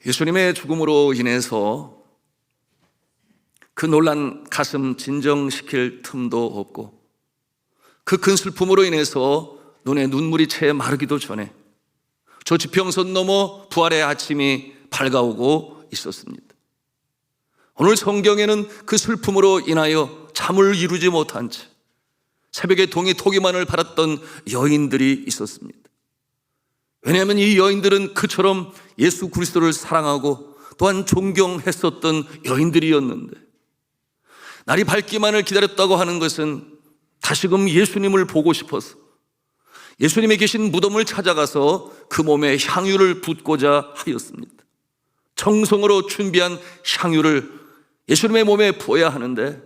예수님의 죽음으로 인해서 그 놀란 가슴 진정시킬 틈도 없고 그 큰 슬픔으로 인해서 눈에 눈물이 채 마르기도 전에 저 지평선 넘어 부활의 아침이 밝아오고 있었습니다. 오늘 성경에는 그 슬픔으로 인하여 잠을 이루지 못한 채 새벽에 동이 토기만을 바랐던 여인들이 있었습니다. 왜냐하면 이 여인들은 그처럼 예수 그리스도를 사랑하고 또한 존경했었던 여인들이었는데, 날이 밝기만을 기다렸다고 하는 것은 다시금 예수님을 보고 싶어서 예수님이 계신 무덤을 찾아가서 그 몸에 향유를 붓고자 하였습니다. 정성으로 준비한 향유를 예수님의 몸에 부어야 하는데,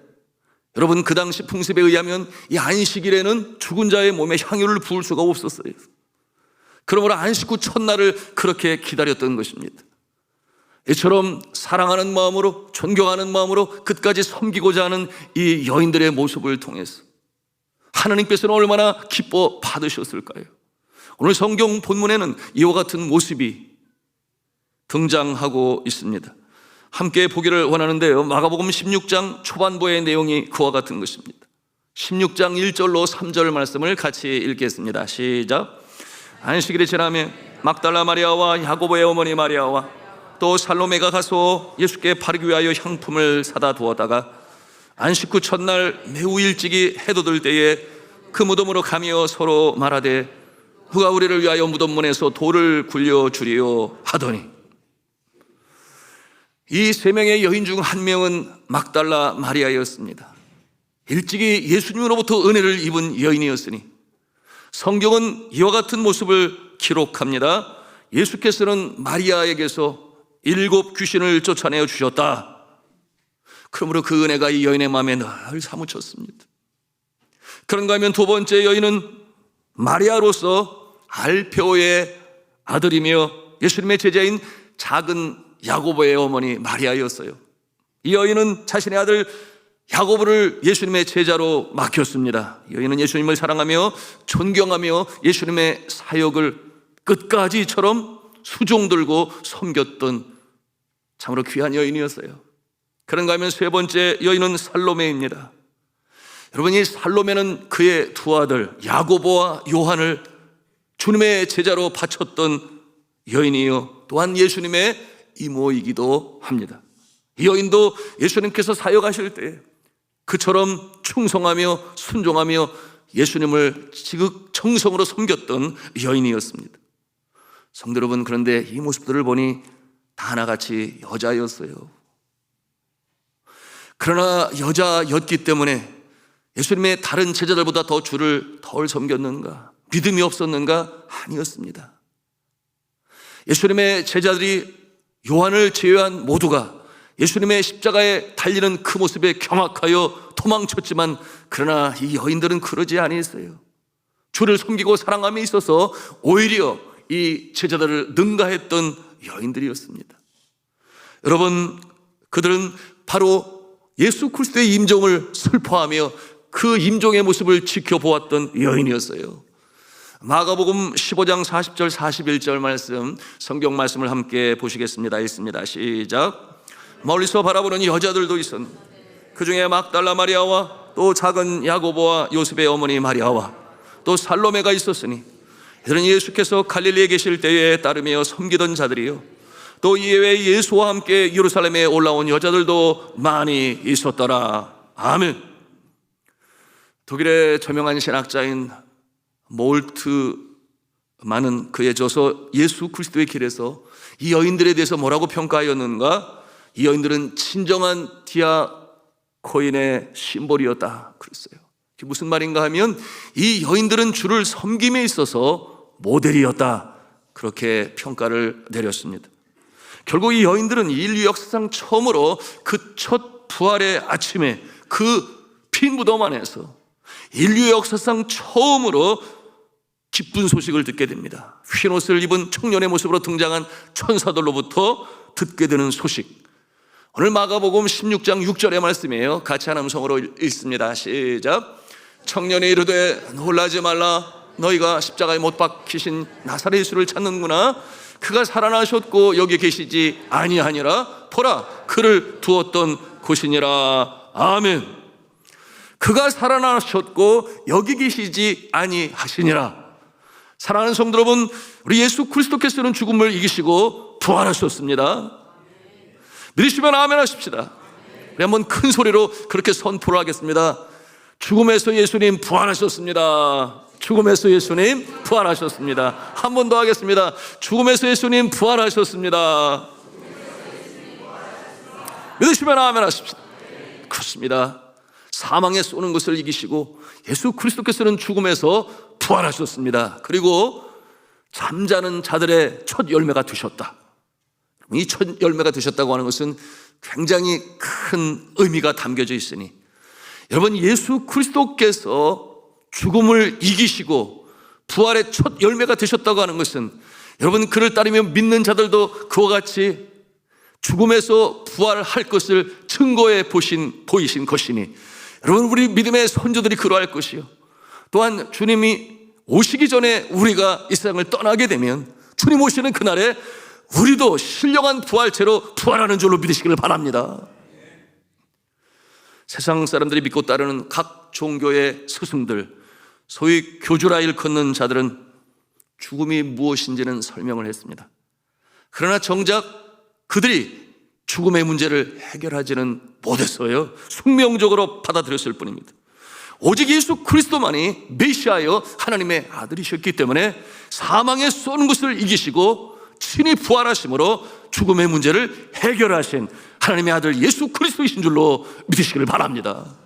여러분, 그 당시 풍습에 의하면 이 안식일에는 죽은 자의 몸에 향유를 부을 수가 없었어요. 그러므로 안식 후 첫날을 그렇게 기다렸던 것입니다. 이처럼 사랑하는 마음으로, 존경하는 마음으로 끝까지 섬기고자 하는 이 여인들의 모습을 통해서 하나님께서는 얼마나 기뻐 받으셨을까요? 오늘 성경 본문에는 이와 같은 모습이 등장하고 있습니다. 함께 보기를 원하는데요, 마가복음 16장 초반부의 내용이 그와 같은 것입니다. 16장 1절로 3절 말씀을 같이 읽겠습니다. 시작. 안식일이 지나며 막달라 마리아와 야고보의 어머니 마리아와 또 살로메가 가서 예수께 바르기 위하여 향품을 사다 두었다가 안식 후 첫날 매우 일찍이 해돋을 때에 그 무덤으로 가며 서로 말하되 누가 우리를 위하여 무덤 문에서 돌을 굴려주리요 하더니, 이 세 명의 여인 중 한 명은 막달라 마리아였습니다. 일찍이 예수님으로부터 은혜를 입은 여인이었으니 성경은 이와 같은 모습을 기록합니다. 예수께서는 마리아에게서 7 귀신을 쫓아내어 주셨다. 그러므로 그 은혜가 이 여인의 마음에 늘 사무쳤습니다. 그런가 하면 두 번째 여인은 마리아로서 알페오의 아들이며 예수님의 제자인 작은 야고보의 어머니 마리아였어요. 이 여인은 자신의 아들 야고보를 예수님의 제자로 맡겼습니다. 여인은 예수님을 사랑하며 존경하며 예수님의 사역을 끝까지처럼 수종 들고 섬겼던 참으로 귀한 여인이었어요. 그런가 하면 세 번째 여인은 살로메입니다. 여러분, 이 살로메는 그의 두 아들 야고보와 요한을 주님의 제자로 바쳤던 여인이요, 또한 예수님의 이모이기도 합니다. 이 여인도 예수님께서 사역하실 때 그처럼 충성하며 순종하며 예수님을 지극정성으로 섬겼던 여인이었습니다. 성도 여러분, 그런데 이 모습들을 보니 다 하나같이 여자였어요. 그러나 여자였기 때문에 예수님의 다른 제자들보다 더 주를 덜 섬겼는가, 믿음이 없었는가? 아니었습니다. 예수님의 제자들이 요한을 제외한 모두가 예수님의 십자가에 달리는 그 모습에 경악하여 도망쳤지만, 그러나 이 여인들은 그러지 아니했어요. 주를 섬기고 사랑함에 있어서 오히려 이 제자들을 능가했던 여인들이었습니다. 여러분, 그들은 바로 예수 그리스도의 임종을 슬퍼하며 그 임종의 모습을 지켜보았던 여인이었어요. 마가복음 15장 40절 41절 말씀, 성경 말씀을 함께 보시겠습니다. 읽습니다. 시작. 멀리서 바라보는 여자들도 있었는데 그 중에 막달라 마리아와 또 작은 야고보와 요셉의 어머니 마리아와 또 살로메가 있었으니, 이들은 예수께서 갈릴리에 계실 때에 따르며 섬기던 자들이요, 또 이외에 예수와 함께 예루살렘에 올라온 여자들도 많이 있었더라. 아멘. 독일의 저명한 신학자인 몰트만은 그의 저서 예수 그리스도의 길에서 이 여인들에 대해서 뭐라고 평가하였는가? 이 여인들은 진정한 디아코인의 심볼이었다 그랬어요. 그게 무슨 말인가 하면 이 여인들은 주를 섬김에 있어서 모델이었다, 그렇게 평가를 내렸습니다. 결국 이 여인들은 인류 역사상 처음으로 그 첫 부활의 아침에 그 빈 무덤 안에서 인류 역사상 처음으로 기쁜 소식을 듣게 됩니다. 흰 옷을 입은 청년의 모습으로 등장한 천사들로부터 듣게 되는 소식, 오늘 마가복음 16장 6절의 말씀이에요. 같이 한 음성으로 읽습니다. 시작. 청년이 이르되 놀라지 말라, 너희가 십자가에 못 박히신 나사렛 예수를 찾는구나. 그가 살아나셨고 여기 계시지 아니하니라. 보라, 그를 두었던 곳이니라. 아멘. 그가 살아나셨고 여기 계시지 아니하시니라. 사랑하는 성도 여러분, 우리 예수 그리스도께서는 죽음을 이기시고 부활하셨습니다. 믿으시면 아멘 하십시다. 우리 한번 큰 소리로 그렇게 선포를 하겠습니다. 죽음에서 예수님 부활하셨습니다. 죽음에서 예수님 부활하셨습니다. 한 번 더 하겠습니다. 죽음에서 예수님 부활하셨습니다. 믿으시면 아멘 하십시다. 그렇습니다. 사망에 쏘는 것을 이기시고 예수 그리스도께서는 죽음에서 부활하셨습니다. 그리고 잠자는 자들의 첫 열매가 되셨다. 이 첫 열매가 되셨다고 하는 것은 굉장히 큰 의미가 담겨져 있으니, 여러분, 예수 그리스도께서 죽음을 이기시고 부활의 첫 열매가 되셨다고 하는 것은, 여러분, 그를 따르며 믿는 자들도 그와 같이 죽음에서 부활할 것을 증거해 보이신 것이니, 여러분, 우리 믿음의 선조들이 그러할 것이요, 또한 주님이 오시기 전에 우리가 이 세상을 떠나게 되면 주님 오시는 그날에 우리도 신령한 부활체로 부활하는 줄로 믿으시기를 바랍니다. 세상 사람들이 믿고 따르는 각 종교의 스승들, 소위 교주라 일컫는 자들은 죽음이 무엇인지는 설명을 했습니다. 그러나 정작 그들이 죽음의 문제를 해결하지는 못했어요. 숙명적으로 받아들였을 뿐입니다. 오직 예수 그리스도만이 메시아여 하나님의 아들이셨기 때문에 사망에 쏘는 것을 이기시고 친히 부활하심으로 죽음의 문제를 해결하신 하나님의 아들 예수 그리스도이신 줄로 믿으시기를 바랍니다.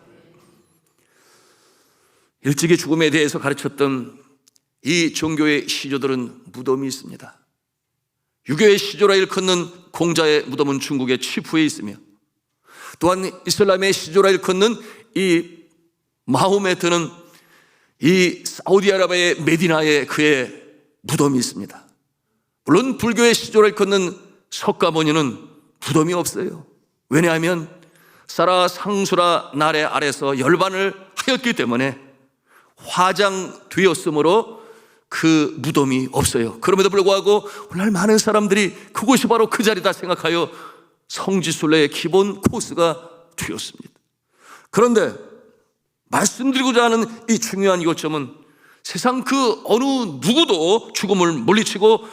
일찍이 죽음에 대해서 가르쳤던 이 종교의 시조들은 무덤이 있습니다. 유교의 시조라 일컫는 공자의 무덤은 중국의 치푸에 있으며, 또한 이슬람의 시조라 일컫는 이 마호메트는 이 사우디아라비아의 메디나에 그의 무덤이 있습니다. 물론 불교의 시조라 일컫는 석가모니는 무덤이 없어요. 왜냐하면 사라 상수라 나래 아래서 열반을 하였기 때문에 화장되었으므로 그 무덤이 없어요. 그럼에도 불구하고 오늘날 많은 사람들이 그곳이 바로 그 자리다 생각하여 성지순례의 기본 코스가 되었습니다. 그런데 말씀드리고자 하는 이 중요한 요점은 세상 그 어느 누구도 죽음을 물리치고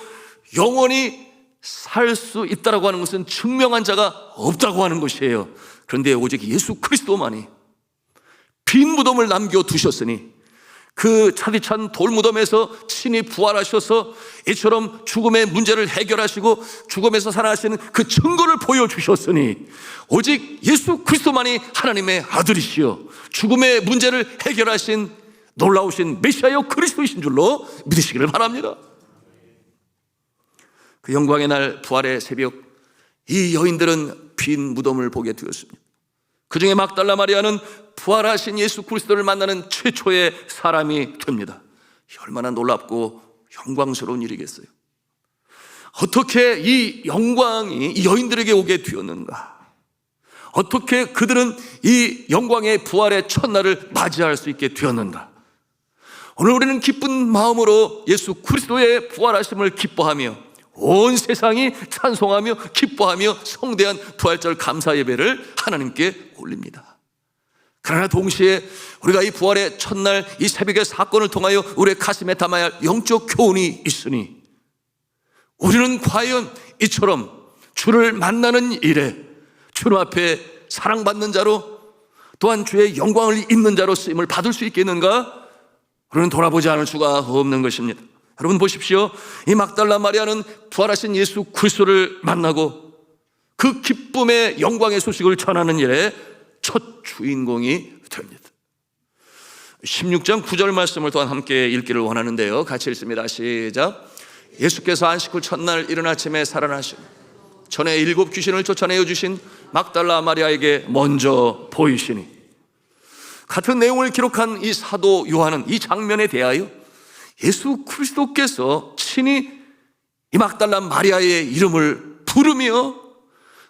영원히 살 수 있다고 하는 것은 증명한 자가 없다고 하는 것이에요. 그런데 오직 예수 그리스도만이 빈 무덤을 남겨두셨으니 그 차디찬 돌무덤에서 친히 부활하셔서 이처럼 죽음의 문제를 해결하시고 죽음에서 살아나시는 그 증거를 보여주셨으니 오직 예수 그리스도만이 하나님의 아들이시여 죽음의 문제를 해결하신 놀라우신 메시아여 그리스도이신 줄로 믿으시기를 바랍니다. 그 영광의 날 부활의 새벽, 이 여인들은 빈 무덤을 보게 되었습니다. 그 중에 막달라 마리아는 부활하신 예수 그리스도를 만나는 최초의 사람이 됩니다. 얼마나 놀랍고 영광스러운 일이겠어요. 어떻게 이 영광이 이 여인들에게 오게 되었는가? 어떻게 그들은 이 영광의 부활의 첫날을 맞이할 수 있게 되었는가? 오늘 우리는 기쁜 마음으로 예수 그리스도의 부활하심을 기뻐하며 온 세상이 찬송하며 기뻐하며 성대한 부활절 감사 예배를 하나님께 올립니다. 그러나 동시에 우리가 이 부활의 첫날 이 새벽의 사건을 통하여 우리의 가슴에 담아야 할 영적 교훈이 있으니 우리는 과연 이처럼 주를 만나는 일에 주님 앞에 사랑받는 자로 또한 주의 영광을 입는 자로 쓰임을 받을 수 있겠는가? 우리는 돌아보지 않을 수가 없는 것입니다. 여러분 보십시오. 이 막달라 마리아는 부활하신 예수 그리스도를 만나고 그 기쁨의 영광의 소식을 전하는 일에 첫 주인공이 됩니다. 16장 9절 말씀을 또한 함께 읽기를 원하는데요, 같이 읽습니다. 시작. 예수께서 안식 후 첫날 이른 아침에 살아나시고 전에 7 귀신을 쫓아내어 주신 막달라 마리아에게 먼저 보이시니, 같은 내용을 기록한 이 사도 요한은 이 장면에 대하여 예수 그리스도께서 친히 이 막달라 마리아의 이름을 부르며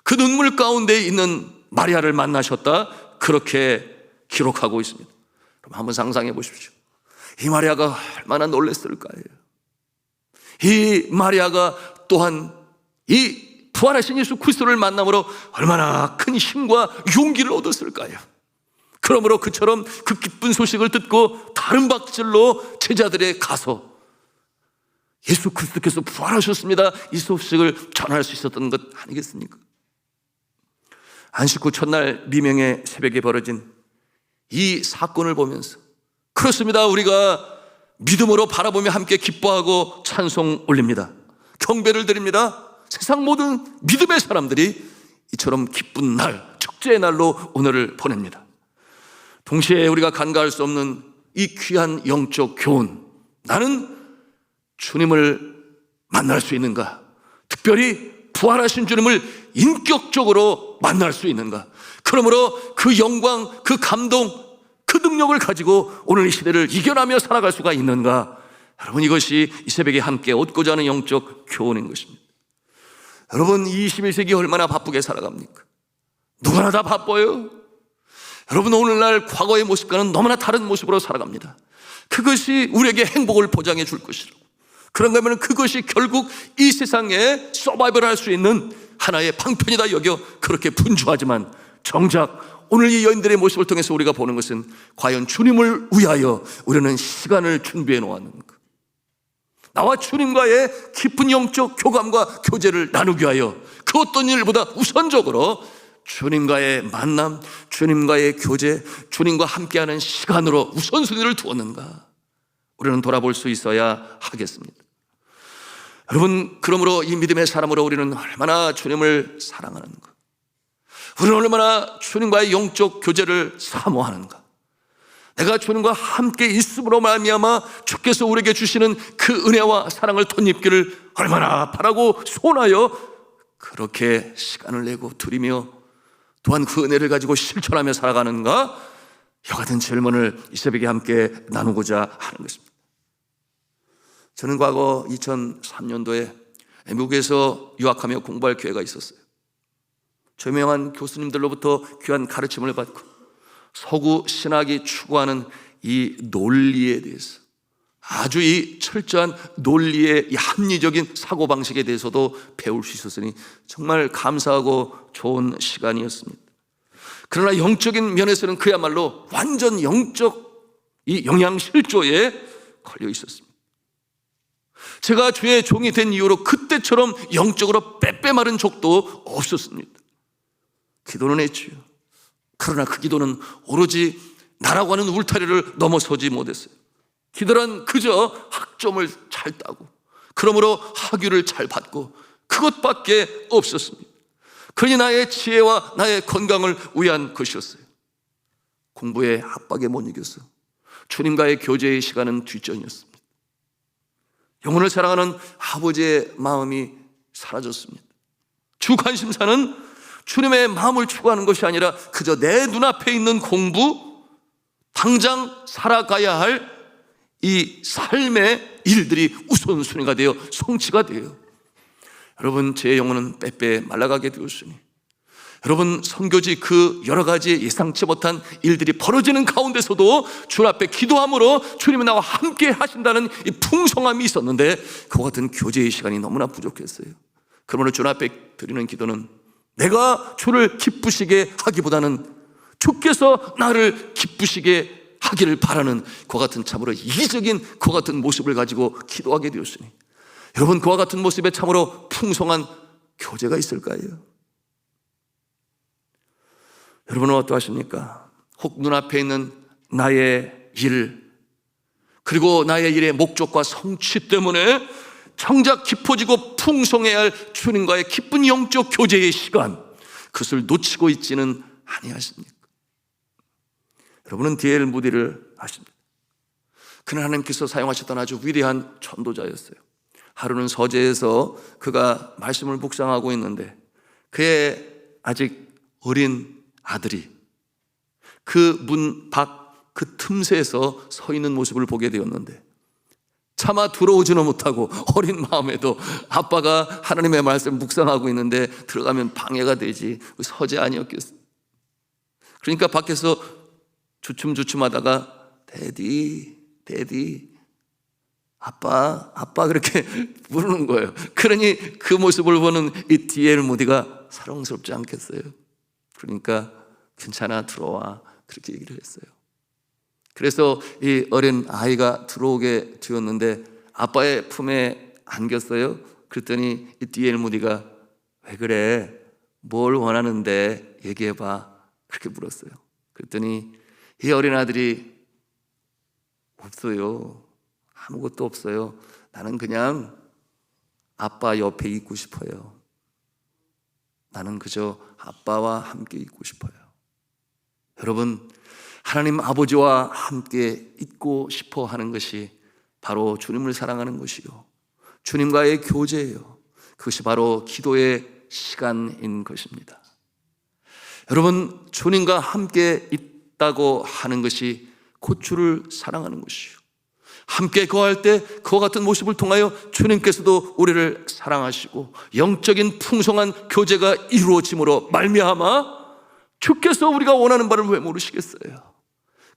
그 눈물 가운데 있는 마리아를 만나셨다, 그렇게 기록하고 있습니다. 그럼 한번 상상해 보십시오. 이 마리아가 얼마나 놀랐을까요? 이 마리아가 또한 이 부활하신 예수 그리스도를 만남으로 얼마나 큰 힘과 용기를 얻었을까요? 그러므로 그처럼 그 기쁜 소식을 듣고 다른 박질로 제자들에 가서 예수 그리스도께서 부활하셨습니다, 이 소식을 전할 수 있었던 것 아니겠습니까? 안식 후 첫날 미명의 새벽에 벌어진 이 사건을 보면서, 그렇습니다, 우리가 믿음으로 바라보며 함께 기뻐하고 찬송 올립니다, 경배를 드립니다. 세상 모든 믿음의 사람들이 이처럼 기쁜 날, 축제의 날로 오늘을 보냅니다. 동시에 우리가 간과할 수 없는 이 귀한 영적 교훈, 나는 주님을 만날 수 있는가? 특별히 부활하신 주님을 인격적으로 만날 수 있는가? 그러므로 그 영광, 그 감동, 그 능력을 가지고 오늘 이 시대를 이겨나며 살아갈 수가 있는가? 여러분, 이것이 이 새벽에 함께 얻고자 하는 영적 교훈인 것입니다. 여러분, 21세기 얼마나 바쁘게 살아갑니까? 누구나 다 바빠요. 여러분, 오늘날 과거의 모습과는 너무나 다른 모습으로 살아갑니다. 그것이 우리에게 행복을 보장해 줄 것이라고. 그런가 하면 그것이 결국 이 세상에 서바이벌 할 수 있는 하나의 방편이다 여겨 그렇게 분주하지만, 정작 오늘 이 여인들의 모습을 통해서 우리가 보는 것은 과연 주님을 위하여 우리는 시간을 준비해 놓았는가? 나와 주님과의 깊은 영적 교감과 교제를 나누기 위하여 그 어떤 일보다 우선적으로 주님과의 만남, 주님과의 교제, 주님과 함께하는 시간으로 우선순위를 두었는가? 우리는 돌아볼 수 있어야 하겠습니다. 여러분, 그러므로 이 믿음의 사람으로 우리는 얼마나 주님을 사랑하는가? 우리는 얼마나 주님과의 영적 교제를 사모하는가? 내가 주님과 함께 있음으로 말미암아 주께서 우리에게 주시는 그 은혜와 사랑을 덧입기를 얼마나 바라고 소원하여 그렇게 시간을 내고 드리며 또한 그 은혜를 가지고 실천하며 살아가는가? 이와 같은 질문을 이 새벽에 함께 나누고자 하는 것입니다. 저는 과거 2003년도에 미국에서 유학하며 공부할 기회가 있었어요. 저명한 교수님들로부터 귀한 가르침을 받고 서구 신학이 추구하는 이 논리에 대해서, 아주 이 철저한 논리의 이 합리적인 사고방식에 대해서도 배울 수 있었으니 정말 감사하고 좋은 시간이었습니다. 그러나 영적인 면에서는 그야말로 완전 영적 이 영양실조에 걸려 있었습니다. 제가 주의 종이 된 이후로 그때처럼 영적으로 빼빼 마른 적도 없었습니다. 기도는 했지요. 그러나 그 기도는 오로지 나라고 하는 울타리를 넘어서지 못했어요. 기도란 그저 학점을 잘 따고, 그러므로 학위를 잘 받고, 그것밖에 없었습니다. 그러니 나의 지혜와 나의 건강을 위한 것이었어요. 공부의 압박에 못 이겼어. 주님과의 교제의 시간은 뒷전이었습니다. 영혼을 사랑하는 아버지의 마음이 사라졌습니다. 주 관심사는 주님의 마음을 추구하는 것이 아니라 그저 내 눈앞에 있는 공부, 당장 살아가야 할 이 삶의 일들이 우선순위가 되어 성취가 돼요. 여러분, 제 영혼은 빼빼 말라가게 되었으니, 여러분, 선교지 그 여러 가지 예상치 못한 일들이 벌어지는 가운데서도 주 앞에 기도함으로 주님이 나와 함께 하신다는 이 풍성함이 있었는데, 그와 같은 교제의 시간이 너무나 부족했어요. 그러므로 주 앞에 드리는 기도는 내가 주를 기쁘시게 하기보다는 주께서 나를 기쁘시게 하기를 바라는 그와 같은 참으로 이기적인 그와 같은 모습을 가지고 기도하게 되었으니, 여러분, 그와 같은 모습에 참으로 풍성한 교제가 있을까요? 여러분은 어떠하십니까? 혹 눈앞에 있는 나의 일, 그리고 나의 일의 목적과 성취 때문에 정작 깊어지고 풍성해야 할 주님과의 기쁜 영적 교제의 시간, 그것을 놓치고 있지는 아니하십니까? 여러분은 D.L. 무디를 아십니다. 그는 하나님께서 사용하셨던 아주 위대한 전도자였어요. 하루는 서재에서 그가 말씀을 묵상하고 있는데 그의 아직 어린 아들이 그 문 밖 그 틈새에서 서 있는 모습을 보게 되었는데, 차마 들어오지는 못하고 어린 마음에도 아빠가 하나님의 말씀을 묵상하고 있는데 들어가면 방해가 되지, 서재 아니었겠어. 그러니까 밖에서 주춤주춤하다가 데디 아빠 그렇게 부르는 거예요. 그러니 그 모습을 보는 이 D.L. 무디가 사랑스럽지 않겠어요? 그러니까 괜찮아, 들어와, 그렇게 얘기를 했어요. 그래서 이 어린 아이가 들어오게 되었는데 아빠의 품에 안겼어요. 그랬더니 이 D.L. 무디가 왜 그래? 뭘 원하는데 얘기해봐, 그렇게 물었어요. 그랬더니 이 어린 아들이 없어요, 아무것도 없어요. 나는 그냥 아빠 옆에 있고 싶어요. 나는 그저 아빠와 함께 있고 싶어요. 여러분, 하나님 아버지와 함께 있고 싶어 하는 것이 바로 주님을 사랑하는 것이요, 주님과의 교제예요. 그것이 바로 기도의 시간인 것입니다. 여러분, 주님과 함께 있다고 하는 것이 곧 주를 사랑하는 것이요, 함께 거할 때 그와 같은 모습을 통하여 주님께서도 우리를 사랑하시고 영적인 풍성한 교제가 이루어짐으로 말미암아 주께서 우리가 원하는 바를 왜 모르시겠어요?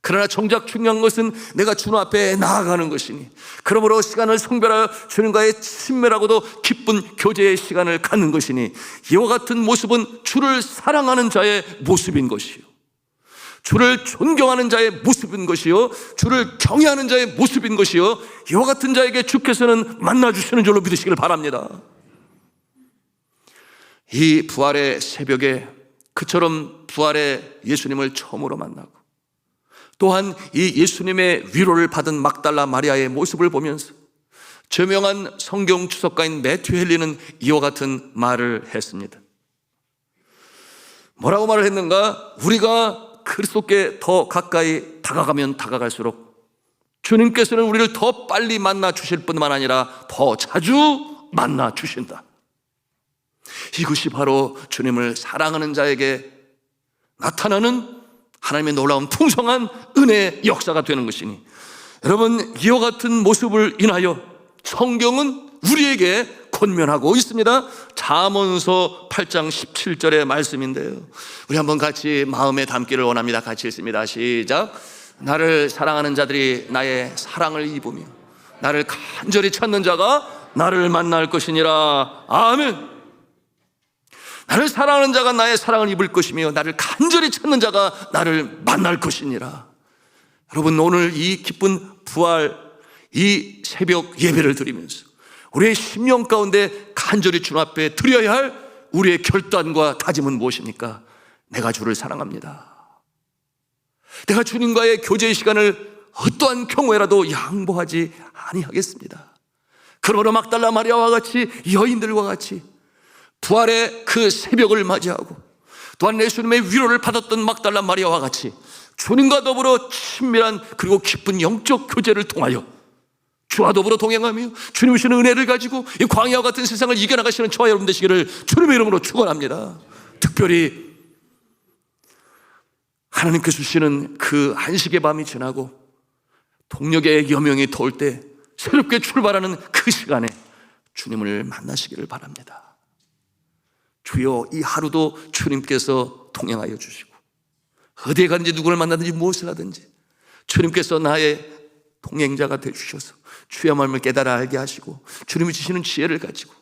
그러나 정작 중요한 것은 내가 주님 앞에 나아가는 것이니, 그러므로 시간을 성별하여 주님과의 친밀하고도 기쁜 교제의 시간을 갖는 것이니, 이와 같은 모습은 주를 사랑하는 자의 모습인 것이요, 주를 존경하는 자의 모습인 것이요, 주를 경외하는 자의 모습인 것이요, 이와 같은 자에게 주께서는 만나주시는 줄로 믿으시길 바랍니다. 이 부활의 새벽에 그처럼 부활의 예수님을 처음으로 만나고 또한 이 예수님의 위로를 받은 막달라 마리아의 모습을 보면서 저명한 성경 주석가인 매튜 헨리는 이와 같은 말을 했습니다. 뭐라고 말을 했는가? 우리가 그리스도께 더 가까이 다가가면 다가갈수록 주님께서는 우리를 더 빨리 만나 주실 뿐만 아니라 더 자주 만나 주신다. 이것이 바로 주님을 사랑하는 자에게 나타나는 하나님의 놀라운 풍성한 은혜의 역사가 되는 것이니, 여러분, 이와 같은 모습을 인하여 성경은 우리에게 권면하고 있습니다. 잠언서 8장 17절의 말씀인데요, 우리 한번 같이 마음에 담기를 원합니다. 같이 읽습니다. 시작. 나를 사랑하는 자들이 나의 사랑을 입으며 나를 간절히 찾는 자가 나를 만날 것이니라. 아멘. 나를 사랑하는 자가 나의 사랑을 입을 것이며 나를 간절히 찾는 자가 나를 만날 것이니라. 여러분, 오늘 이 기쁜 부활, 이 새벽 예배를 드리면서 우리의 심령 가운데 간절히 주님 앞에 드려야 할 우리의 결단과 다짐은 무엇입니까? 내가 주를 사랑합니다. 내가 주님과의 교제의 시간을 어떠한 경우에라도 양보하지 아니하겠습니다. 그러므로 막달라 마리아와 같이, 여인들과 같이 부활의 그 새벽을 맞이하고 또한 예수님의 위로를 받았던 막달라 마리아와 같이 주님과 더불어 친밀한 그리고 깊은 영적 교제를 통하여 주와 더불어 동행하며 주님의 주시는 은혜를 가지고 이 광야와 같은 세상을 이겨나가시는 저와 여러분 되시기를 주님의 이름으로 축원합니다. 특별히 하나님께서 주시는 그 안식의 밤이 지나고 동력의 여명이 돌 때 새롭게 출발하는 그 시간에 주님을 만나시기를 바랍니다. 주여, 이 하루도 주님께서 동행하여 주시고 어디에 가든지 누구를 만나든지 무엇을 하든지 주님께서 나의 동행자가 되주셔서 주의 마음을 깨달아 알게 하시고 주님이 주시는 지혜를 가지고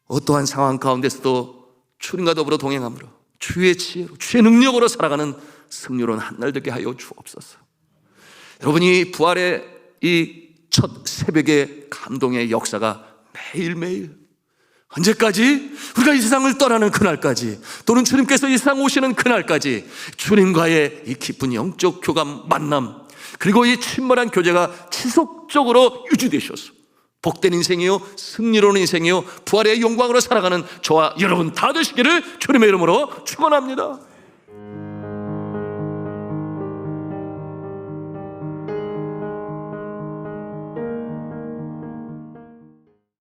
어떠한 상황 가운데서도 주님과 더불어 동행함으로 주의 지혜로 주의 능력으로 살아가는 승리로운 한날 되게 하여 주옵소서. 여러분이 부활의 이 첫 새벽의 감동의 역사가 매일매일 언제까지? 우리가 이 세상을 떠나는 그날까지, 또는 주님께서 이 세상 오시는 그날까지 주님과의 이 깊은 영적 교감, 만남, 그리고 이 친밀한 교제가 지속적으로 유지되셔서 복된 인생이요, 승리로운 인생이요, 부활의 영광으로 살아가는 저와 여러분 다 되시기를 주님의 이름으로 축원합니다.